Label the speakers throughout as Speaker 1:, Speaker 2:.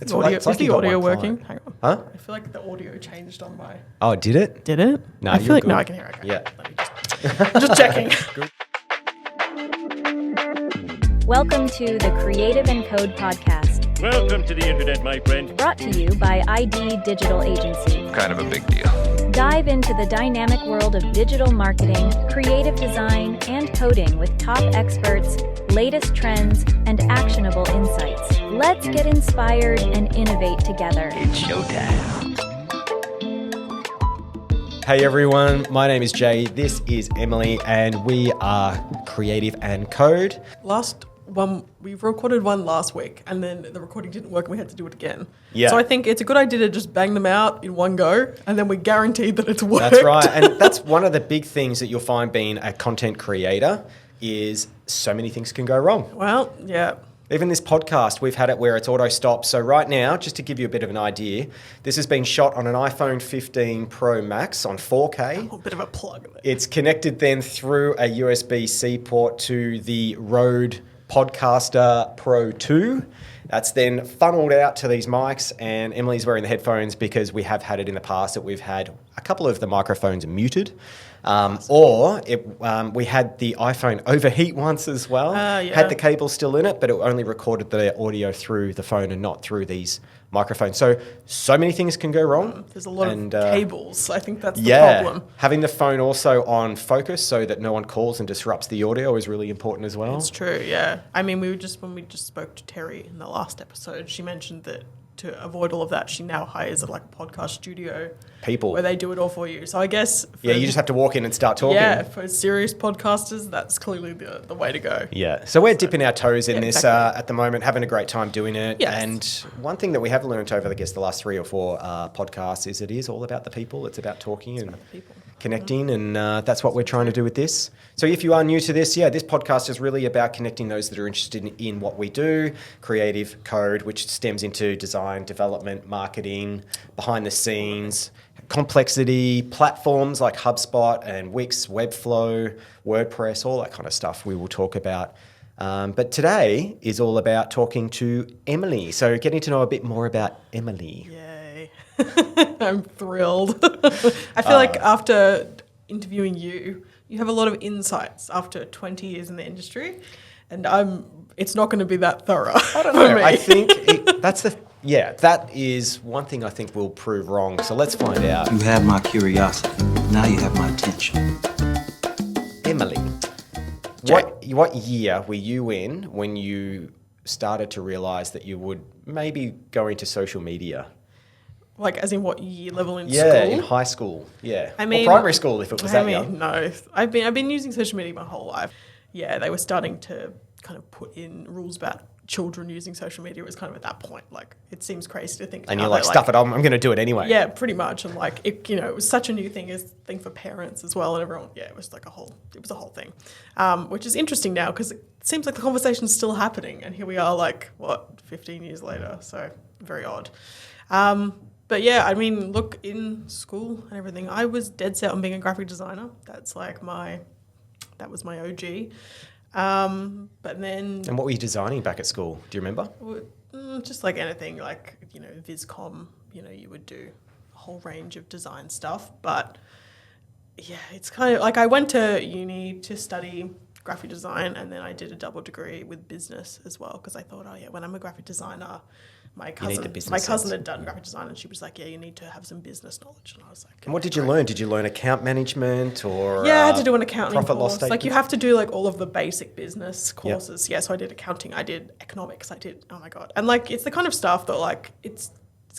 Speaker 1: Is the audio working? Hang on.
Speaker 2: Huh?
Speaker 1: I feel like the audio changed on my...
Speaker 2: Oh, did it?
Speaker 1: Did it?
Speaker 2: No,
Speaker 1: I feel
Speaker 2: you're
Speaker 1: like...
Speaker 2: good.
Speaker 1: No, I can hear it. Okay.
Speaker 2: Yeah.
Speaker 1: Let me just checking.
Speaker 3: Welcome to the Creative and Code podcast.
Speaker 4: Welcome to the internet, my friend.
Speaker 3: Brought to you by ID Digital Agency.
Speaker 5: Kind of a big deal.
Speaker 3: Dive into the dynamic world of digital marketing, creative design, and coding with top experts, latest trends, and actionable insights. Let's get inspired and innovate together.
Speaker 5: It's showtime.
Speaker 2: Hey everyone, my name is Jay, this is Emily, and we are Creative and Code.
Speaker 1: We recorded one last week and then the recording didn't work and we had to do it again.
Speaker 2: Yeah.
Speaker 1: So I think it's a good idea to just bang them out in one go and then we guaranteed that it's worked.
Speaker 2: That's right, and that's one of the big things that you'll find being a content creator is so many things can go wrong.
Speaker 1: Well, yeah.
Speaker 2: Even this podcast, we've had it where it's auto-stop. So right now, just to give you a bit of an idea, this has been shot on an iPhone 15 Pro Max on 4K.
Speaker 1: A bit of a plug.
Speaker 2: It's connected then through a USB-C port to the Rode Podcaster Pro 2. That's then funneled out to these mics, and Emily's wearing the headphones because we have had it in the past that we've had a couple of the microphones muted. We had the iPhone overheat once as well.
Speaker 1: Yeah.
Speaker 2: Had the cable still in it, but it only recorded the audio through the phone and not through these microphones. So many things can go wrong.
Speaker 1: There's a lot of cables. I think that's the problem.
Speaker 2: Having the phone also on focus so that no one calls and disrupts the audio is really important as well.
Speaker 1: It's true, yeah. I mean, when we just spoke to Terry in the last episode, she mentioned that to avoid all of that, she now hires a podcast studio
Speaker 2: People.
Speaker 1: where they do it all for you. So I guess...
Speaker 2: you just have to walk in and start talking.
Speaker 1: Yeah, for serious podcasters, that's clearly the way to go.
Speaker 2: Yeah, so we're dipping our toes in this
Speaker 1: exactly.
Speaker 2: at the moment, having a great time doing it.
Speaker 1: Yes.
Speaker 2: And one thing that we have learned over, the last 3 or 4 podcasts is it is all about the people. It's about talking and
Speaker 1: People.
Speaker 2: connecting, and that's what we're trying to do with this. So if you are new to this, this podcast is really about connecting those that are interested in what we do, creative code, which stems into design, development, marketing, behind the scenes, complexity, platforms like HubSpot and Wix, Webflow, WordPress, all that kind of stuff we will talk about. But today is all about talking to Emily. So getting to know a bit more about Emily.
Speaker 1: Yay. I'm thrilled. I feel like after interviewing you have a lot of insights after 20 years in the industry, and it's not going to be that thorough.
Speaker 2: I don't know. I think that is one thing I think will prove wrong. So let's find out.
Speaker 6: You have my curiosity. Now you have my attention.
Speaker 2: Emily, what year were you in when you started to realise that you would maybe go into social media?
Speaker 1: Like, as in what year level in school?
Speaker 2: Yeah, in high school. Yeah,
Speaker 1: I mean,
Speaker 2: or primary school if it was that young.
Speaker 1: No, I've been using social media my whole life. Yeah, they were starting to kind of put in rules about children using social media. It was kind of at that point. Like, it seems crazy to think.
Speaker 2: And you're like, stuff it. I'm going to do it anyway.
Speaker 1: Yeah, pretty much. And like, it was such a new thing for parents as well, and everyone. Yeah, it was a whole thing, which is interesting now because it seems like the conversation's still happening, and here we are, 15 years later. So very odd. But yeah, I mean, look, in school and everything, I was dead set on being a graphic designer. That's that was my OG. But then...
Speaker 2: And what were you designing back at school? Do you remember?
Speaker 1: Just like anything, VisCom, you would do a whole range of design stuff. But yeah, it's kind of I went to uni to study graphic design, and then I did a double degree with business as well, because I thought, when I'm a graphic designer... My cousin had done graphic design, and she was like, you need to have some business knowledge. And I was like...
Speaker 2: And what did you learn? Did you learn account management or...
Speaker 1: Yeah, I had to do an accounting
Speaker 2: profit
Speaker 1: course.
Speaker 2: loss statement?
Speaker 1: You have to do all of the basic business courses. Yep. Yeah, so I did accounting, I did economics, oh my God. And it's the kind of stuff that it's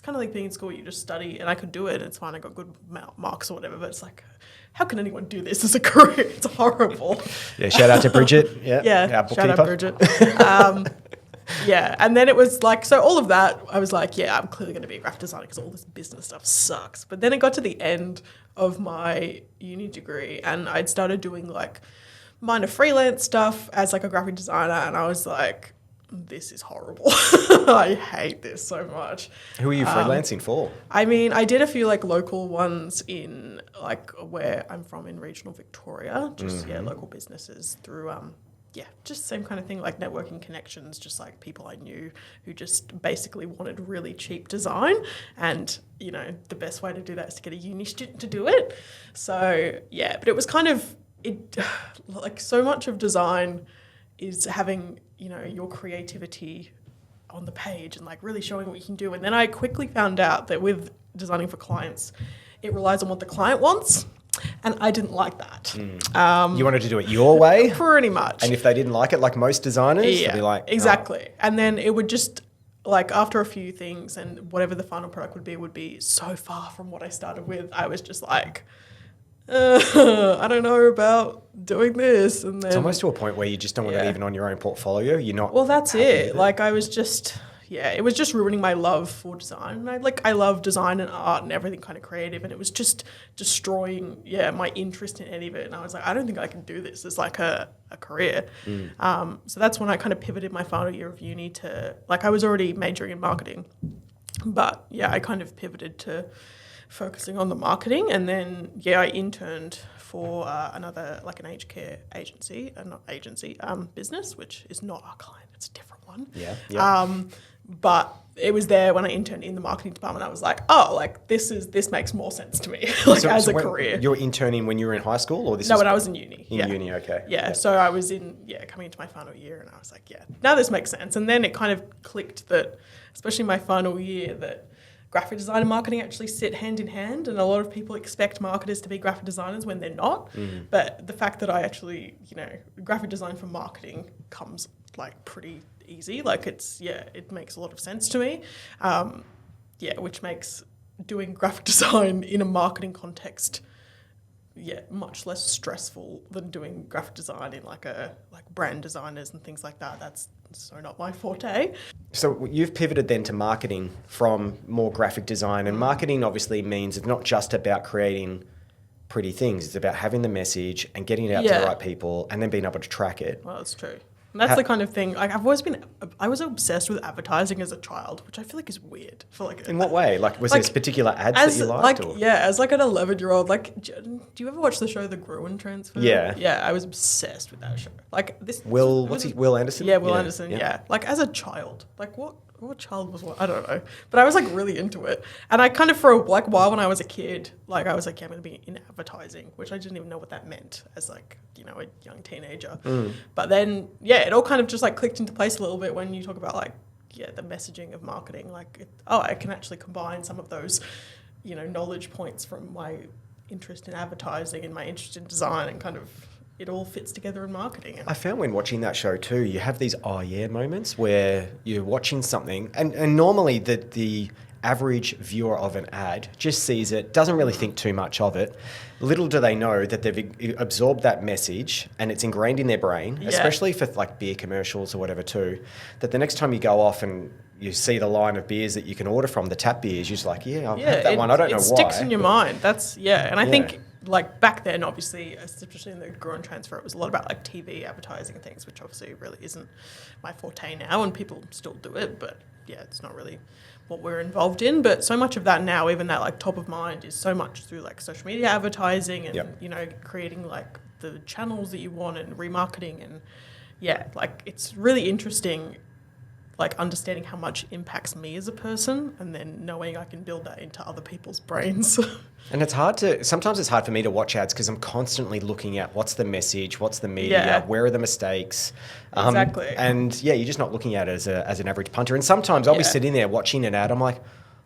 Speaker 1: kind of like being in school, you just study, and I could do it, it's fine, I got good marks or whatever, but it's like, how can anyone do this as a career? It's horrible.
Speaker 2: Yeah, shout out to Bridget.
Speaker 1: Yeah, shout out Bridget. Yeah, and then it was so all of that, I was like, I'm clearly going to be a graphic designer because all this business stuff sucks. But then it got to the end of my uni degree, and I'd started doing minor freelance stuff as a graphic designer, and I was like, this is horrible. I hate this so much.
Speaker 2: Who are you freelancing for?
Speaker 1: I mean, I did a few local ones in where I'm from in regional Victoria, just local businesses through yeah, just same kind of thing, like networking connections, just like people I knew who just basically wanted really cheap design. And, you know, the best way to do that is to get a uni student to do it. So, yeah, but it was kind of, like so much of design is having, you know, your creativity on the page and like really showing what you can do. And then I quickly found out that with designing for clients, it relies on what the client wants. And I didn't like that.
Speaker 2: You wanted to do it your way?
Speaker 1: Pretty much.
Speaker 2: And if they didn't like it, like most designers, they'd be like...
Speaker 1: exactly. Oh. And then it would just, like, after a few things and whatever the final product would be so far from what I started with, I was just like, I don't know about doing this. And then...
Speaker 2: It's almost to a point where you just don't want it even on your own portfolio. You're not...
Speaker 1: Well, that's it. Like, I was just... Yeah, it was just ruining my love for design. And I love design and art and everything kind of creative, and it was just destroying, my interest in any of it. And I was like, I don't think I can do this as like a career. So that's when I kind of pivoted my final year of uni to, like, I was already majoring in marketing, but yeah, I kind of pivoted to focusing on the marketing. And then, I interned for another, like an aged care agency, business, which is not our client, it's a different one.
Speaker 2: Yeah.
Speaker 1: But it was there when I interned in the marketing department. I was like, oh, like this makes more sense to me, like as a career.
Speaker 2: You were interning when you were in high school, or
Speaker 1: when I was in uni.
Speaker 2: Uni, okay.
Speaker 1: Yeah, so I was coming into my final year, and I was like, now this makes sense. And then it kind of clicked that, especially my final year, that graphic design and marketing actually sit hand in hand, and a lot of people expect marketers to be graphic designers when they're not. But the fact that I actually, graphic design for marketing comes like pretty easy. Like it makes a lot of sense to me. Which makes doing graphic design in a marketing context, much less stressful than doing graphic design in like brand designers and things like that. That's so not my forte.
Speaker 2: So you've pivoted then to marketing from more graphic design, and marketing obviously means it's not just about creating pretty things. It's about having the message and getting it out to the right people and then being able to track it.
Speaker 1: Well, that's true. And that's the kind of thing, like I was obsessed with advertising as a child, which I feel like is weird.
Speaker 2: In what way? Like, was there particular ads that you liked?
Speaker 1: As like an 11-year-old, like, do you ever watch the show The Gruen Transfer?
Speaker 2: Yeah.
Speaker 1: Yeah, I was obsessed with that show. Like this.
Speaker 2: Will Anderson?
Speaker 1: Yeah, Will Anderson, yeah. Like as a child, like what child was what? I don't know. But I was like really into it. And I kind of for a while when I was a kid, like I was like, I'm going to be in advertising, which I didn't even know what that meant as like, a young teenager. But then, it all kind of just like clicked into place a little bit when you talk about like, the messaging of marketing. Like, I can actually combine some of those, knowledge points from my interest in advertising and my interest in design, and kind of it all fits together in marketing.
Speaker 2: I found when watching that show too, you have these moments where you're watching something, and normally the average viewer of an ad just sees it, doesn't really think too much of it. Little do they know that they've absorbed that message and it's ingrained in their brain, especially for like beer commercials or whatever too, that the next time you go off and you see the line of beers that you can order from, the tap beers, you're just like, I've had that one. I don't know why. It
Speaker 1: sticks in your mind. That's, and I think like back then, obviously, especially in the Gruen Transfer, it was a lot about like TV advertising and things, which obviously really isn't my forte now, and people still do it, but it's not really what we're involved in. But so much of that now, even that like top of mind, is so much through like social media advertising and creating like the channels that you want and remarketing, and like it's really interesting, like understanding how much impacts me as a person, and then knowing I can build that into other people's brains.
Speaker 2: And sometimes it's hard for me to watch ads because I'm constantly looking at what's the message, what's the media, where are the mistakes.
Speaker 1: Exactly.
Speaker 2: And you're just not looking at it as an average punter. And sometimes I'll be sitting there watching an ad, I'm like,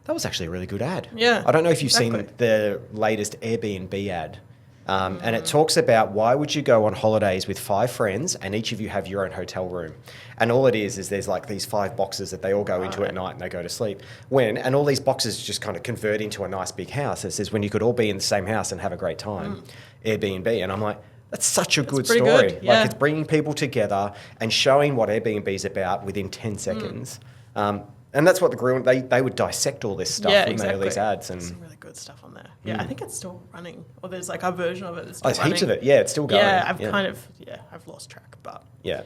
Speaker 2: that was actually a really good ad.
Speaker 1: Yeah.
Speaker 2: I don't know if you've seen the latest Airbnb ad. And it talks about why would you go on holidays with 5 friends and each of you have your own hotel room. And all it is there's like these 5 boxes that they all go into at night and they go to sleep. And all these boxes just kind of convert into a nice big house. It says when you could all be in the same house and have a great time, Airbnb. And I'm like, that's such a good story.
Speaker 1: Good. Yeah.
Speaker 2: Like it's bringing people together and showing what Airbnb is about within 10 seconds. And that's what the Gruen, they would dissect all this stuff, wouldn't they, all these ads. And
Speaker 1: some really good stuff on there. Yeah, I think it's still running. Or there's like a version of it that's still
Speaker 2: there's
Speaker 1: running.
Speaker 2: Heaps of it. Yeah, it's still going.
Speaker 1: Yeah, I've lost track, but...
Speaker 2: Yeah,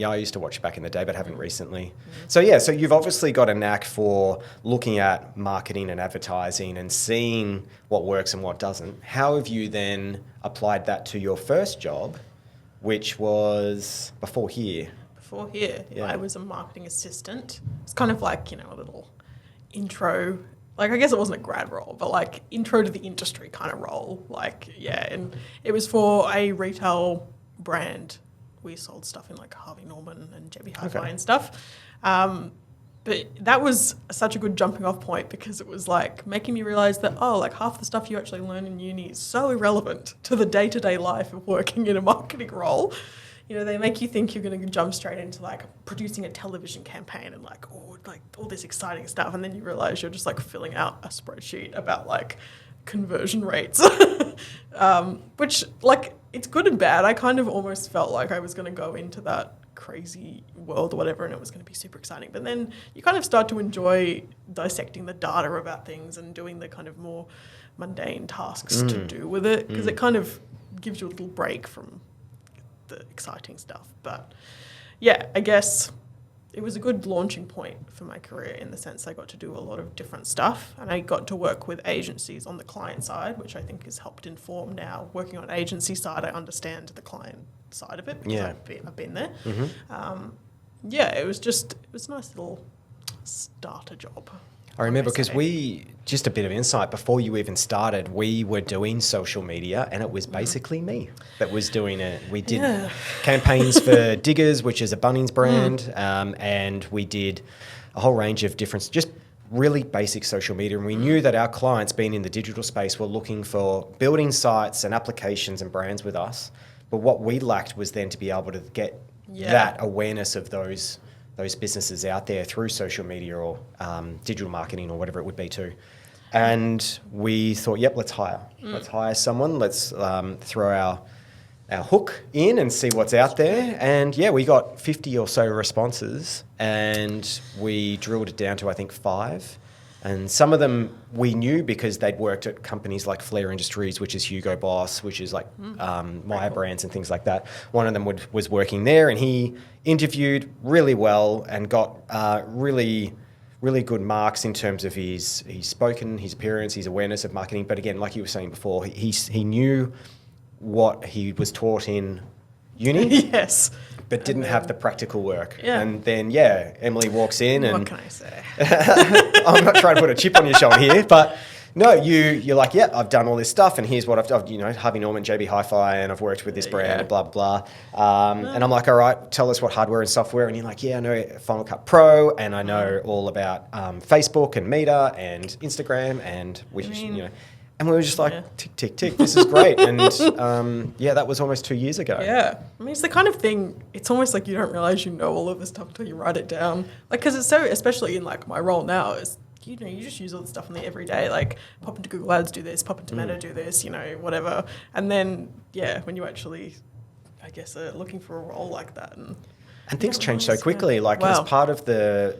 Speaker 2: I used to watch back in the day, but haven't recently. So you've obviously got a knack for looking at marketing and advertising and seeing what works and what doesn't. How have you then applied that to your first job which was before here.
Speaker 1: Before here,
Speaker 2: Yeah.
Speaker 1: I was a marketing assistant. It's kind of like, a little intro. Like, I guess it wasn't a grad role, but like intro to the industry kind of role. Like, yeah. And it was for a retail brand. We sold stuff in like Harvey Norman and JB Hi-Fi and stuff. But that was such a good jumping off point because it was like making me realize that, like half the stuff you actually learn in uni is so irrelevant to the day-to-day life of working in a marketing role. They make you think you're going to jump straight into like producing a television campaign and like all this exciting stuff. And then you realize you're just like filling out a spreadsheet about like conversion rates, which like it's good and bad. I kind of almost felt like I was going to go into that crazy world or whatever and it was going to be super exciting, but then you kind of start to enjoy dissecting the data about things and doing the kind of more mundane tasks to do with it because it kind of gives you a little break from the exciting stuff. But yeah, I guess it was a good launching point for my career in the sense I got to do a lot of different stuff and I got to work with agencies on the client side, which I think has helped inform now. Working on agency side, I understand the client side of it because I've been there. It was a nice little starter job.
Speaker 2: I remember because just a bit of insight, before you even started, we were doing social media and it was basically me that was doing it. We did campaigns for Diggers, which is a Bunnings brand, and we did a whole range of different, just really basic social media. And we knew that our clients, being in the digital space, were looking for building sites and applications and brands with us. But what we lacked was then to be able to get that awareness of those businesses out there through social media or digital marketing or whatever it would be too. And we thought, let's hire. Let's hire someone. Let's throw our hook in and see what's out there. And we got 50 or so responses and we drilled it down to, I think, 5. And some of them we knew because they'd worked at companies like Flair Industries, which is Hugo Boss, which is like Maya Brands and things like that. One of them was working there and he interviewed really well and got really, really good marks in terms of his spoken, his appearance, his awareness of marketing. But again, like you were saying before, he knew what he was taught in uni.
Speaker 1: Yes.
Speaker 2: But didn't have the practical work.
Speaker 1: Yeah.
Speaker 2: And then, Emily walks in and...
Speaker 1: What can I say?
Speaker 2: I'm not trying to put a chip on your shoulder here, but no, you're like, I've done all this stuff and here's what I've done, Harvey Norman, JB Hi-Fi, and I've worked with this brand, blah, blah, blah. And I'm like, all right, tell us what hardware and software. And you're like, I know Final Cut Pro and I know all about Facebook and Meta and Instagram and and we were just like, tick, tick, tick, this is great. And that was almost 2 years ago.
Speaker 1: Yeah. I mean, it's the kind of thing, it's almost like you don't realize you know all of this stuff until you write it down. Like, because it's so, especially in like my role now, is, you just use all this stuff in the everyday, like pop into Google Ads, do this, pop into Meta, do this, whatever. And then, when you actually, I guess, are looking for a role like that. And
Speaker 2: things change so quickly. As part of the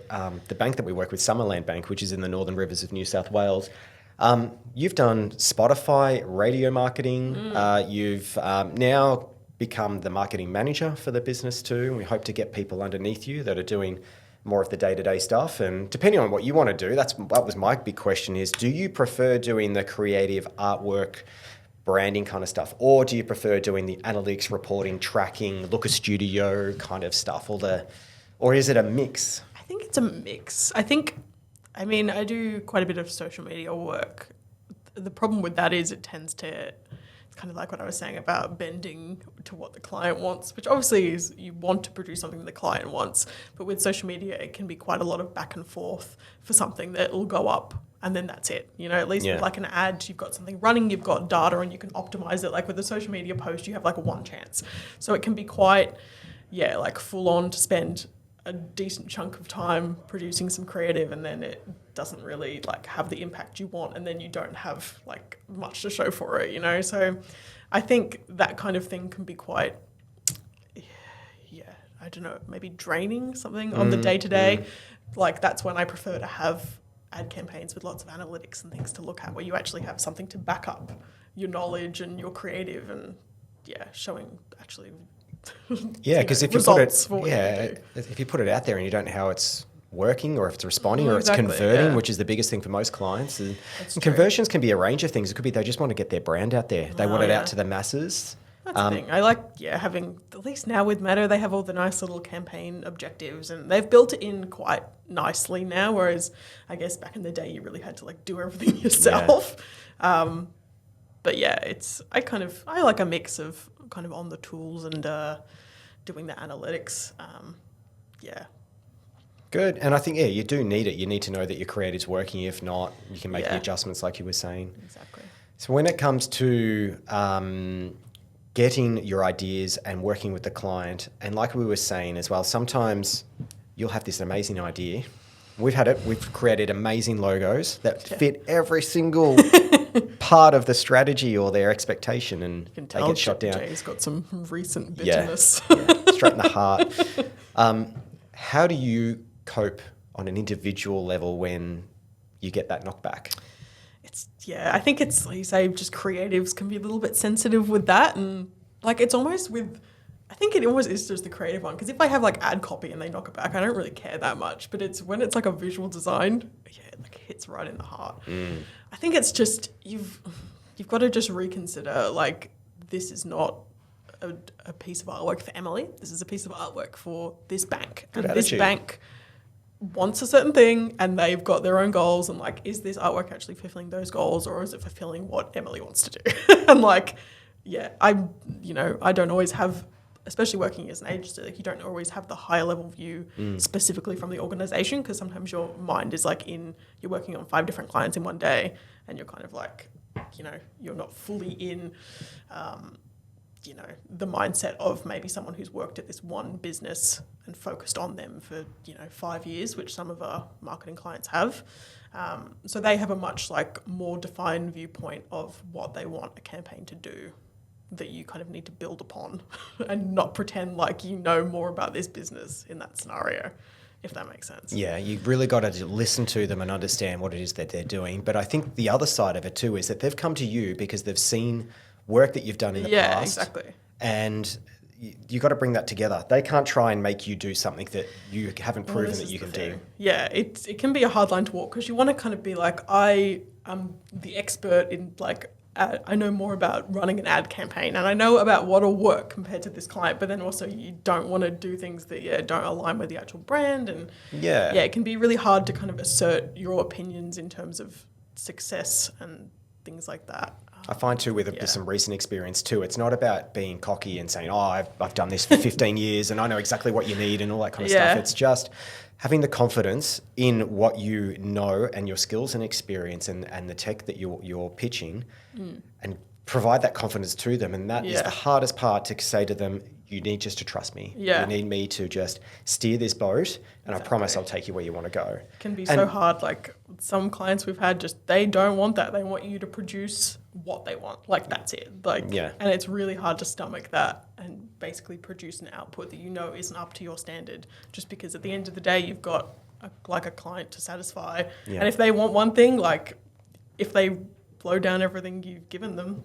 Speaker 2: bank that we work with, Summerland Bank, which is in the Northern Rivers of New South Wales, you've done Spotify, radio marketing. You've now become the marketing manager for the business too. And we hope to get people underneath you that are doing more of the day-to-day stuff. And depending on what you want to do, that was my big question is, do you prefer doing the creative artwork, branding kind of stuff? Or do you prefer doing the analytics, reporting, tracking, look a studio kind of stuff? Or is it a mix?
Speaker 1: I think it's a mix. I do quite a bit of social media work. The problem with that is it's kind of like what I was saying about bending to what the client wants, which obviously is you want to produce something the client wants. But with social media, it can be quite a lot of back and forth for something that will go up and then that's it. At least with like an ad, you've got something running, you've got data and you can optimize it. Like with a social media post, you have like a one chance. So it can be quite, like full on to spend a decent chunk of time producing some creative and then it doesn't really like have the impact you want and then you don't have like much to show for it, So I think that kind of thing can be quite, I don't know, maybe draining something on the day-to-day. Like that's when I prefer to have ad campaigns with lots of analytics and things to look at where you actually have something to back up your knowledge and your creative and showing actually
Speaker 2: because if you put it out there and you don't know how it's working or if it's responding or it's converting, which is the biggest thing for most clients. And conversions can be a range of things. It could be they just want to get their brand out there. They want it out to the masses.
Speaker 1: That's the thing. I like, having, at least now with Meta, they have all the nice little campaign objectives and they've built it in quite nicely now, whereas I guess back in the day you really had to like do everything yourself. But yeah, I like a mix of kind of on the tools and doing the analytics.
Speaker 2: Good. And I think, you do need it. You need to know that your creative's working. If not, you can make the adjustments like you were saying.
Speaker 1: Exactly.
Speaker 2: So when it comes to getting your ideas and working with the client, and like we were saying as well, sometimes you'll have this amazing idea. We've had it. We've created amazing logos that fit every single part of the strategy or their expectation, and they get shot down.
Speaker 1: Jay's got some recent bitterness.
Speaker 2: Straight in the heart. How do you cope on an individual level when you get that knockback?
Speaker 1: I think it's, like you say, just creatives can be a little bit sensitive with that. And like, it's almost I think it almost is just the creative one. Because if I have like ad copy and they knock it back, I don't really care that much. But it's when it's like a visual design, it like hits right in the heart. I think it's just, you've got to just reconsider, like, this is not a piece of artwork for Emily. This is a piece of artwork for this bank.
Speaker 2: Good
Speaker 1: and
Speaker 2: attitude.
Speaker 1: This bank wants a certain thing and they've got their own goals, and like, is this artwork actually fulfilling those goals, or is it fulfilling what Emily wants to do? And like, I don't always have, especially working as an agency, like you don't always have the higher level view specifically from the organization, because sometimes your mind is like you're working on 5 different clients in one day and you're kind of like, you're not fully in the mindset of maybe someone who's worked at this one business and focused on them for, 5 years, which some of our marketing clients have. So they have a much like more defined viewpoint of what they want a campaign to do, that you kind of need to build upon and not pretend like you know more about this business in that scenario, if that makes sense.
Speaker 2: Yeah, you've really got to listen to them and understand what it is that they're doing. But I think the other side of it too is that they've come to you because they've seen work that you've done in the past.
Speaker 1: Yeah, exactly.
Speaker 2: And you got to bring that together. They can't try and make you do something that you haven't proven that you can do.
Speaker 1: Yeah, it can be a hard line to walk, because you want to kind of be like, I am the expert in like, I know more about running an ad campaign and I know about what'll work compared to this client, but then also you don't want to do things that don't align with the actual brand. And it can be really hard to kind of assert your opinions in terms of success and things like that.
Speaker 2: I find too with some recent experience too, it's not about being cocky and saying, I've done this for 15 years and I know exactly what you need and all that kind of stuff. It's just having the confidence in what you know and your skills and experience and the tech that you're pitching, and provide that confidence to them. And that is the hardest part, to say to them, you need just to trust me.
Speaker 1: Yeah.
Speaker 2: You need me to just steer this boat, and I promise I'll take you where you want to go.
Speaker 1: It can be so hard. Like some clients we've had, just they don't want that. They want you to produce what they want. Like that's it. And it's really hard to stomach that and basically produce an output that isn't up to your standard, just because at the end of the day you've got a client to satisfy. Yeah. And if they want one thing, like if they blow down everything you've given them.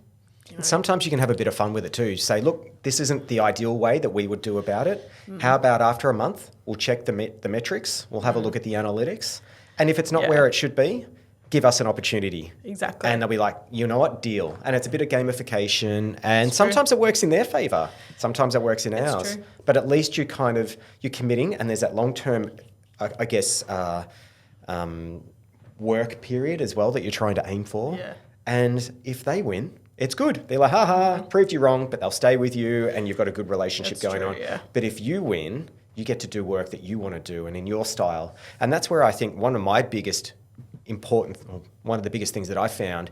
Speaker 2: Sometimes you can have a bit of fun with it too. You say, look, this isn't the ideal way that we would do about it. How about after a month, we'll check the metrics, we'll have a look at the analytics. And if it's not where it should be, give us an opportunity.
Speaker 1: Exactly.
Speaker 2: And they'll be like, you know what, deal. And it's a bit of gamification. And sometimes it works in their favour. Sometimes it works in ours.
Speaker 1: True.
Speaker 2: But at least you're committing, and there's that long-term, I guess, work period as well that you're trying to aim for.
Speaker 1: Yeah.
Speaker 2: And if they win, it's good. They're like, proved you wrong, but they'll stay with you and you've got a good relationship going on. Yeah. But if you win, you get to do work that you want to do and in your style. And that's where I think one of the biggest things that I found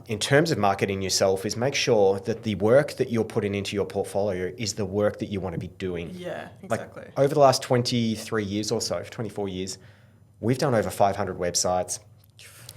Speaker 2: in terms of marketing yourself is make sure that the work that you're putting into your portfolio is the work that you want to be doing.
Speaker 1: Yeah, exactly.
Speaker 2: Like over the last 23 years or so, 24 years, we've done over 500 websites.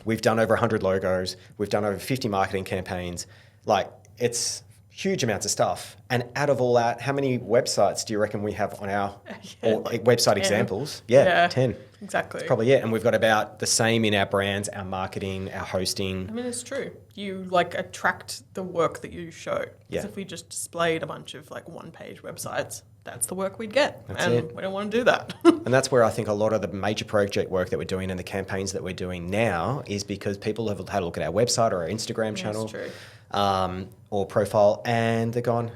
Speaker 2: We've done over 100 logos. We've done over 50 marketing campaigns. Like, it's huge amounts of stuff. And out of all that, how many websites do you reckon we have on our website 10 examples? Yeah, 10.
Speaker 1: Exactly.
Speaker 2: That's probably it. And we've got about the same in our brands, our marketing, our hosting.
Speaker 1: I mean, it's true. You attract the work that you show. Because if we just displayed a bunch of one-page websites, that's the work we'd get.
Speaker 2: That's
Speaker 1: and
Speaker 2: it.
Speaker 1: we don't want to do that.
Speaker 2: And that's where I think a lot of the major project work that we're doing and the campaigns that we're doing now is because people have had a look at our website or our Instagram channel
Speaker 1: true.
Speaker 2: or profile, and they're gone,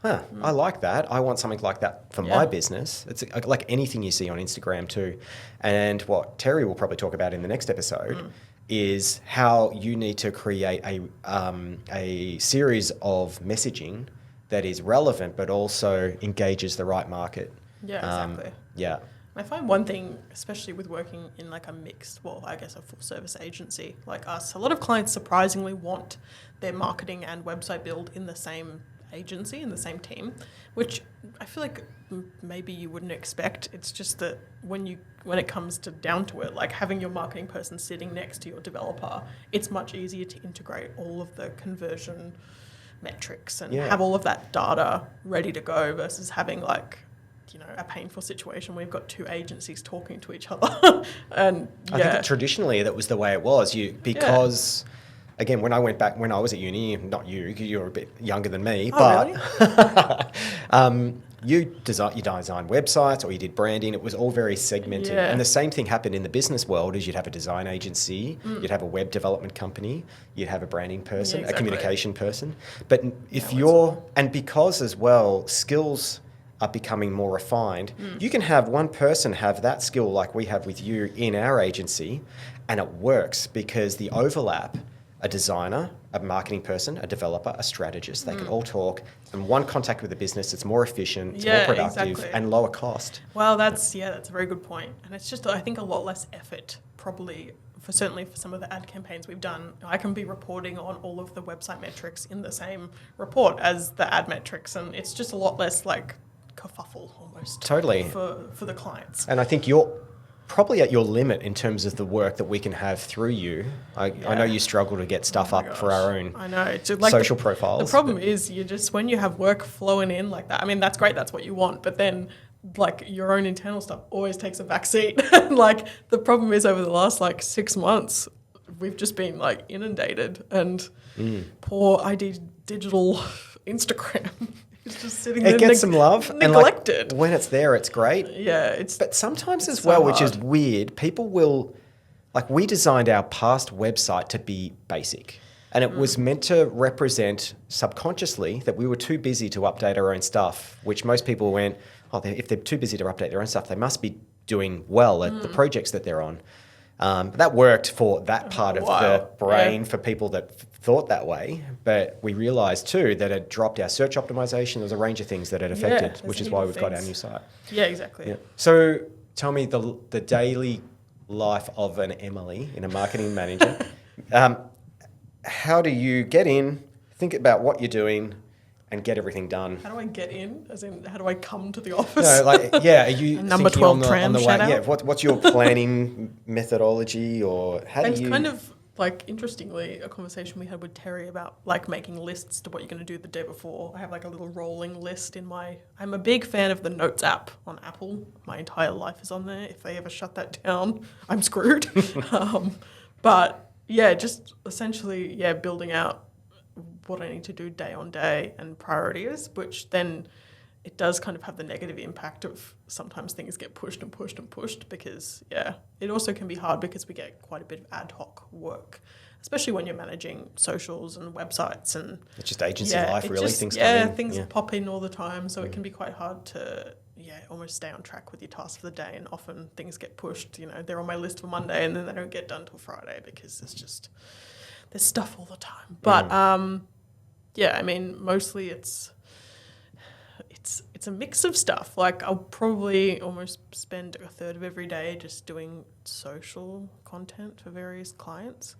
Speaker 2: I like that. I want something like that for my business. It's like anything you see on Instagram too. And what Terry will probably talk about in the next episode is how you need to create a series of messaging that is relevant but also engages the right market.
Speaker 1: Yeah, exactly.
Speaker 2: Yeah.
Speaker 1: I find one thing, especially with working in like a mixed, well, I guess a full service agency like us, a lot of clients surprisingly want their marketing and website build in the same agency, in the same team, which I feel like maybe you wouldn't expect. It's just that when it comes down to it, like having your marketing person sitting next to your developer, it's much easier to integrate all of the conversion metrics and have all of that data ready to go versus having like, a painful situation where you've got two agencies talking to each other. And
Speaker 2: I think that traditionally that was the way it was. Because again, when I went back, when I was at uni, not you, because you're a bit younger than me, you designed websites or you did branding. It was all very segmented.
Speaker 1: Yeah.
Speaker 2: And the same thing happened in the business world is you'd have a design agency, you'd have a web development company, you'd have a branding person, a communication person. But and because as well, skills are becoming more refined, you can have one person have that skill like we have with you in our agency, and it works because the overlap, a designer, a marketing person, a developer, a strategist, they can all talk, and one contact with the business, it's more efficient, it's more productive, and lower cost.
Speaker 1: Well, that's a very good point. And it's just, I think, a lot less effort probably certainly for some of the ad campaigns we've done. I can be reporting on all of the website metrics in the same report as the ad metrics, and it's just a lot less like kerfuffle almost.
Speaker 2: Totally.
Speaker 1: For the clients.
Speaker 2: And I think you're probably at your limit in terms of the work that we can have through you. I know you struggle to get stuff up for our own social profiles.
Speaker 1: The problem is when you have work flowing in like that, I mean, that's great, that's what you want, but then like your own internal stuff always takes a back seat. Like the problem is over the last like 6 months, we've just been like inundated, and poor ID digital Instagram. It's just sitting there.
Speaker 2: It gets some love.
Speaker 1: Neglected.
Speaker 2: And like, when it's there, it's great.
Speaker 1: Yeah.
Speaker 2: But sometimes as well, which is weird, people will, like we designed our past website to be basic. And it was meant to represent subconsciously that we were too busy to update our own stuff, which most people went, if they're too busy to update their own stuff, they must be doing well at the projects that they're on. That worked for that part of the brain for people that thought that way, but we realised too that it dropped our search optimization. There was a range of things that it affected, which is why we've got our new site.
Speaker 1: Yeah, exactly.
Speaker 2: Yeah. So tell me the daily life of an Emily in a marketing manager. How do you get in, think about what you're doing, and get everything done?
Speaker 1: How do I get in? As in, how do I come to the office?
Speaker 2: No, are you
Speaker 1: number
Speaker 2: thinking
Speaker 1: 12
Speaker 2: on the
Speaker 1: tram
Speaker 2: way?
Speaker 1: shout out?
Speaker 2: Yeah, what's your planning methodology, or how do you?
Speaker 1: It's kind of like, interestingly, a conversation we had with Terry about like making lists to what you're going to do the day before. I have like a little rolling list I'm a big fan of the Notes app on Apple. My entire life is on there. If they ever shut that down, I'm screwed. But yeah, just essentially, building out what I need to do day on day and priorities, which then it does kind of have the negative impact of sometimes things get pushed and pushed and pushed because, it also can be hard because we get quite a bit of ad hoc work, especially when you're managing socials and websites. And
Speaker 2: it's just agency life, really. Things come in.
Speaker 1: Things pop in all the time. So it can be quite hard to, almost stay on track with your tasks for the day. And often things get pushed, they're on my list for Monday and then they don't get done till Friday because there's stuff all the time. But, I mean, mostly it's a mix of stuff. Like I'll probably almost spend a third of every day just doing social content for various clients.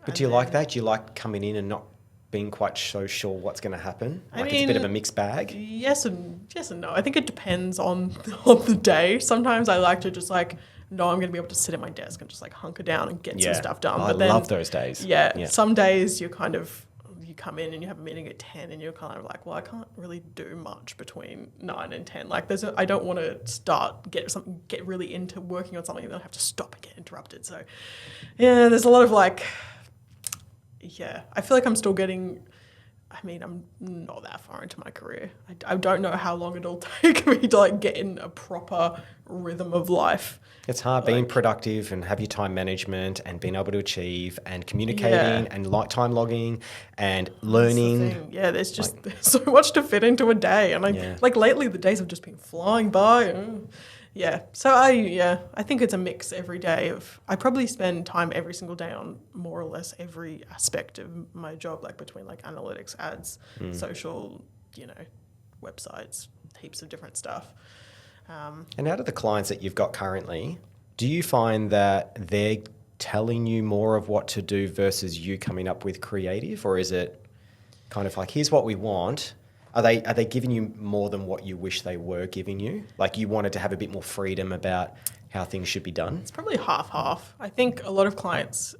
Speaker 2: But do you like that? Do you like coming in and not being quite so sure what's going to happen? It's a bit of a mixed bag.
Speaker 1: Yes and no. I think it depends on the day. Sometimes I like to just like, no, I'm going to be able to sit at my desk and just like hunker down and get some stuff done.
Speaker 2: I love those days.
Speaker 1: Yeah. Some days you come in and you have a meeting at 10 and you're kind of like, well, I can't really do much between 9 and 10. Like I don't want to get really into working on something and then I have to stop and get interrupted. So there's a lot of like, I feel like I'm still getting I mean, I'm not that far into my career. I don't know how long it'll take me to like get in a proper rhythm of life.
Speaker 2: It's hard being productive and have your time management and being able to achieve and communicating and time logging and learning.
Speaker 1: Yeah, there's so much to fit into a day. And like lately the days have just been flying by. So I think it's a mix every day of, I probably spend time every single day on more or less every aspect of my job, like between like analytics, ads, social, websites, heaps of different stuff.
Speaker 2: And out of the clients that you've got currently, do you find that they're telling you more of what to do versus you coming up with creative, or is it kind of like, here's what we want? Are they giving you more than what you wish they were giving you? Like you wanted to have a bit more freedom about how things should be done?
Speaker 1: It's probably half-half. I think a lot of clients,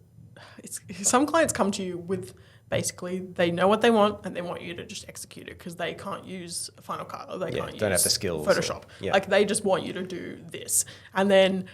Speaker 1: some clients come to you with basically they know what they want and they want you to just execute it because they can't use Final Cut or don't
Speaker 2: have the skills.
Speaker 1: Photoshop. Like they just want you to do this. And then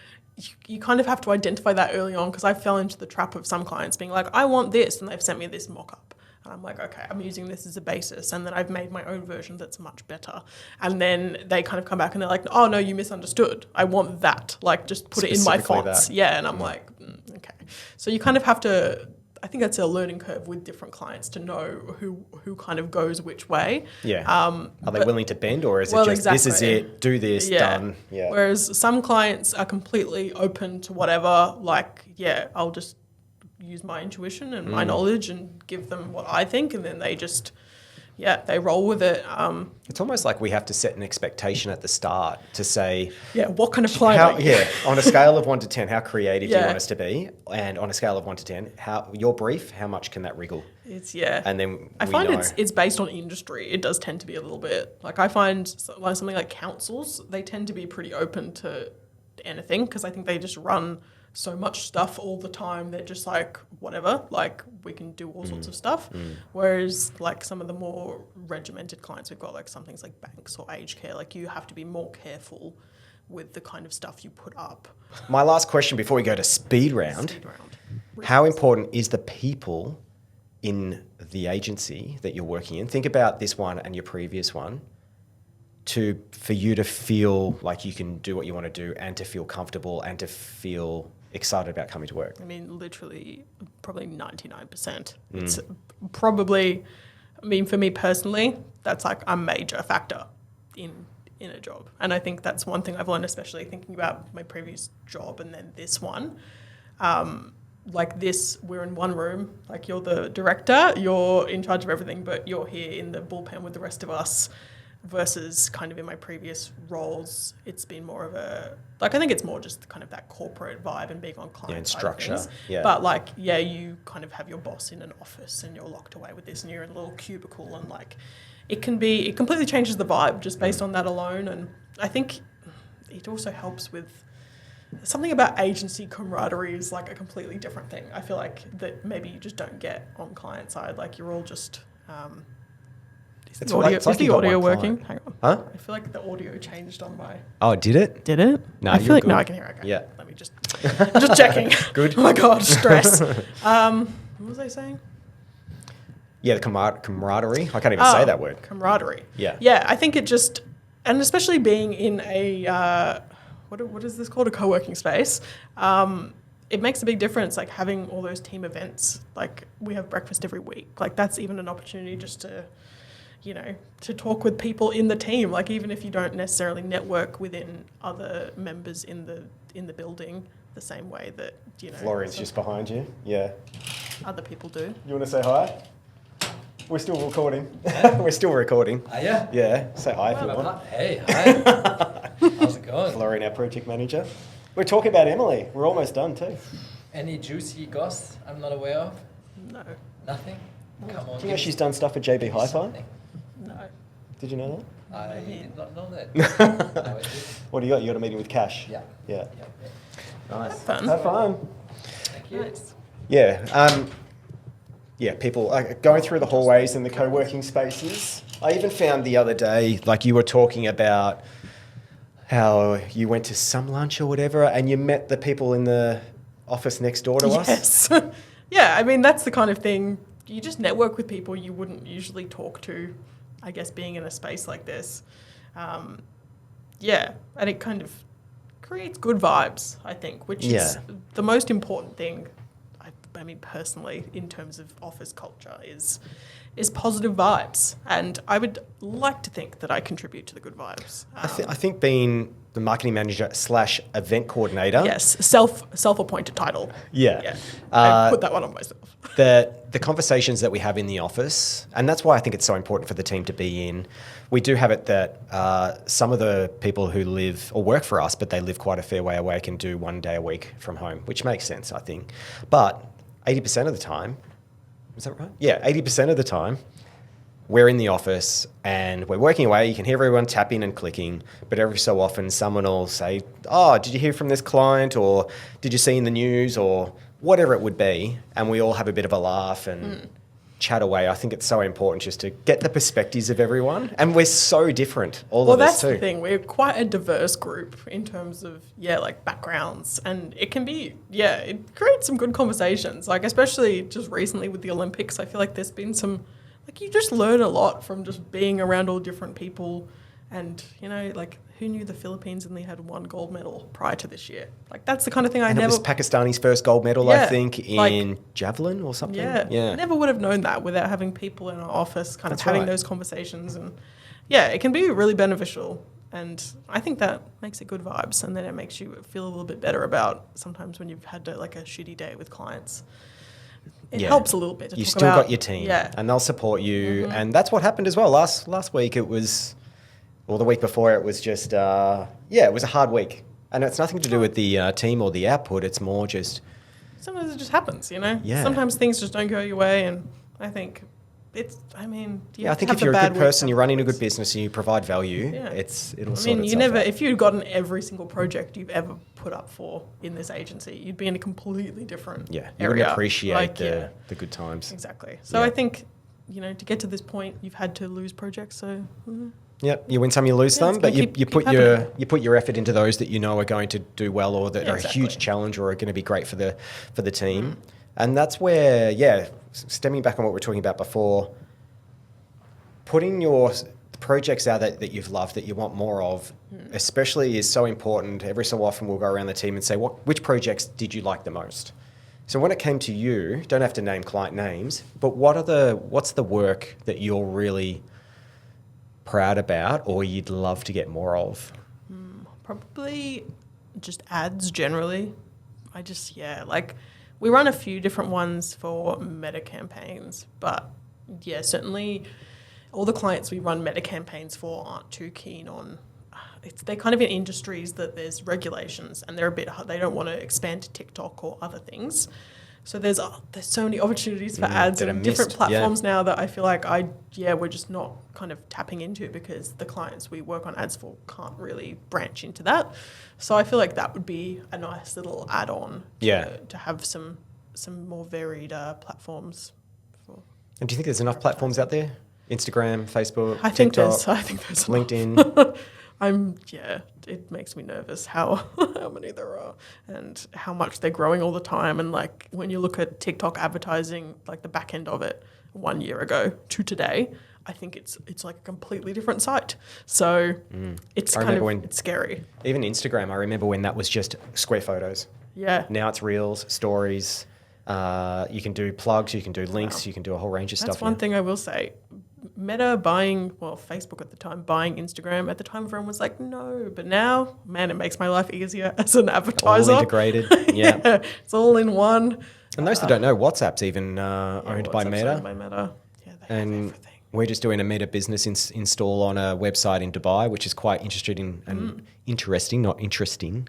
Speaker 1: you kind of have to identify that early on, because I fell into the trap of some clients being like, I want this, and they've sent me this mock-up. And I'm like, okay, I'm using this as a basis, and then I've made my own version that's much better. And then they kind of come back and they're like, oh no, you misunderstood. I want that. Like just put it in my fonts.
Speaker 2: That.
Speaker 1: Yeah, and I'm like, okay. So you kind of have to, I think that's a learning curve with different clients to know who kind of goes which way.
Speaker 2: Yeah. Are they willing to bend, or is it just, this is it, do this, done? Yeah.
Speaker 1: Whereas some clients are completely open to whatever, like, I'll just use my intuition and my knowledge and give them what I think, and then they just, they roll with it.
Speaker 2: It's almost like we have to set an expectation at the start to say,
Speaker 1: what kind of client?
Speaker 2: On a scale of 1 to 10, how creative do you want us to be? And on a scale of 1 to 10, your brief, how much can that wriggle?
Speaker 1: It's
Speaker 2: And then
Speaker 1: I find it's based on industry. It does tend to be a little bit like, I find something like councils, they tend to be pretty open to anything, because I think they just run so much stuff all the time. They're just like, whatever, like we can do all sorts of stuff. Whereas like some of the more regimented clients we've got, like some things like banks or aged care, like you have to be more careful with the kind of stuff you put up.
Speaker 2: My last question before we go to speed round. How important is the people in the agency that you're working in? Think about this one and your previous one, for you to feel like you can do what you want to do and to feel comfortable and to feel excited about coming to work.
Speaker 1: I mean, literally, probably 99%. It's probably, I mean, for me personally, that's like a major factor in a job. And I think that's one thing I've learned, especially thinking about my previous job and then this one. Like this, we're in one room, like you're the director, you're in charge of everything, but you're here in the bullpen with the rest of us. Versus kind of in my previous roles, it's been more of a, like, I think it's more just kind of that corporate vibe and being on client
Speaker 2: and structure.
Speaker 1: But like, you kind of have your boss in an office and you're locked away with this and you're in a little cubicle, and like, it completely changes the vibe just based on that alone. And I think it also helps with something about agency camaraderie is like a completely different thing. I feel like that maybe you just don't get on client side. Like you're all just, is the audio working? Hang on.
Speaker 2: Huh?
Speaker 1: I feel like the audio changed on my...
Speaker 2: Oh, did it?
Speaker 1: Did it?
Speaker 2: No,
Speaker 1: I feel like... No, I can hear it. Okay.
Speaker 2: Yeah.
Speaker 1: Let me just checking.
Speaker 2: Good.
Speaker 1: Oh my God, stress. What was I saying?
Speaker 2: Yeah, the camaraderie. I can't even say that word.
Speaker 1: Camaraderie.
Speaker 2: Yeah.
Speaker 1: Yeah, I think it just... And especially being in a... what is this called? A co-working space. It makes a big difference, like having all those team events. Like we have breakfast every week. Like that's even an opportunity just to... to talk with people in the team, like even if you don't necessarily network within other members in the building the same way that,
Speaker 2: Florian's just behind you. Yeah.
Speaker 1: Other people do.
Speaker 2: You want to say hi? We're still recording. We're still recording.
Speaker 7: Are you?
Speaker 2: Yeah. Say hi if you want.
Speaker 7: Hey, hi. How's it going?
Speaker 2: Florian, our project manager. We're talking about Emily. We're almost done too.
Speaker 7: Any juicy goss I'm not aware of?
Speaker 1: No.
Speaker 7: Nothing? Come on.
Speaker 2: Do you know she's done stuff at JB Hi-Fi?
Speaker 1: No.
Speaker 2: Did you know that?
Speaker 7: I did not know that. No, I did.
Speaker 2: What do you got? You got a meeting with Cash?
Speaker 7: Yeah.
Speaker 2: Yeah.
Speaker 1: Nice. Fun.
Speaker 2: Have fun.
Speaker 7: Thank you.
Speaker 1: Nice.
Speaker 2: Yeah. People going through the hallways and the co-working spaces. I even found the other day, like you were talking about how you went to some lunch or whatever and you met the people in the office next door to us.
Speaker 1: Yes. Yeah, I mean, that's the kind of thing you just network with people you wouldn't usually talk to, I guess, being in a space like this. Yeah, and it kind of creates good vibes, I think, which is the most important thing, I mean, personally, in terms of office culture is positive vibes. And I would like to think that I contribute to the good vibes.
Speaker 2: I think being the marketing manager / event coordinator.
Speaker 1: Yes, self-appointed title.
Speaker 2: Yeah.
Speaker 1: I put that one on myself.
Speaker 2: The conversations that we have in the office, and that's why I think it's so important for the team to be in. We do have it that some of the people who live or work for us, but they live quite a fair way away, can do 1 day a week from home, which makes sense, I think. But 80% of the time, is that right? Yeah, 80% of the time, we're in the office and we're working away. You can hear everyone tapping and clicking, but every so often someone will say, oh, did you hear from this client? Or did you see in the news? Or whatever it would be. And we all have a bit of a laugh and chat away. I think it's so important just to get the perspectives of everyone. And we're so different, all of us too.
Speaker 1: Well, that's the thing. We're quite a diverse group in terms of, like backgrounds. And it can be, it creates some good conversations. Like, especially just recently with the Olympics, I feel like there's been some, like, you just learn a lot from just being around all different people. And, like, who knew the Philippines only had 1 gold medal prior to this year? Like, that's the kind of thing
Speaker 2: it was Pakistani's first gold medal, I think, in javelin or something.
Speaker 1: Yeah. I never would have known that without having people in our office kind of having those conversations. And, it can be really beneficial. And I think that makes it good vibes. And then it makes you feel a little bit better about sometimes when you've had, a shitty day with clients. It helps a little bit to
Speaker 2: You've
Speaker 1: talk
Speaker 2: still
Speaker 1: about,
Speaker 2: got your team and they'll support you. And that's what happened as well. Last week it was... Well, the week before it was just, it was a hard week. And it's nothing to do with the team or the output. It's more just...
Speaker 1: Sometimes it just happens,
Speaker 2: Yeah.
Speaker 1: Sometimes things just don't go your way. And I think
Speaker 2: I think if you're a good person, you're running a good business and you provide value, it'll sort itself out.
Speaker 1: If you'd gotten every single project you've ever put up for in this agency, you'd be in a completely different area.
Speaker 2: You would appreciate the good times.
Speaker 1: Exactly. So I think, to get to this point, you've had to lose projects, so...
Speaker 2: Yep, you win some, you lose some, but you put your effort into those that you know are going to do well or that are a huge challenge or are going to be great for the team. And that's where, stemming back on what we were talking about before, putting your projects out that you've loved, that you want more of, especially is so important. Every so often we'll go around the team and say, which projects did you like the most? So when it came to you, don't have to name client names, but what's the work that you're really proud about or you'd love to get more of?
Speaker 1: Probably just ads generally. We run a few different ones for meta campaigns, but certainly all the clients we run meta campaigns for aren't too keen on. They're kind of in industries that there's regulations and they don't want to expand to TikTok or other things. So there's so many opportunities for ads and different platforms now that I feel like we're just not kind of tapping into because the clients we work on ads for can't really branch into that. So I feel like that would be a nice little add-on to have some more varied platforms.
Speaker 2: And do you think there's enough platforms out there? Instagram, Facebook,
Speaker 1: I think
Speaker 2: TikTok,
Speaker 1: there's
Speaker 2: LinkedIn.
Speaker 1: It makes me nervous how many there are and how much they're growing all the time. And like when you look at TikTok advertising, like the back end of it 1 year ago to today, I think it's like a completely different site. So it's it's scary.
Speaker 2: Even Instagram, I remember when that was just square photos.
Speaker 1: Yeah.
Speaker 2: Now it's reels, stories. You can do plugs, you can do links, you can do a whole range of stuff.
Speaker 1: That's one thing I will say. Meta Facebook at the time, buying Instagram. At the time, everyone was like, no. But now, man, it makes my life easier as an advertiser.
Speaker 2: All integrated, yeah.
Speaker 1: It's all in one.
Speaker 2: And those that don't know, WhatsApp's even owned by Meta.
Speaker 1: Owned by Meta. Yeah, they have everything.
Speaker 2: We're just doing a Meta business install on a website in Dubai, which is quite interesting and interesting, not interesting.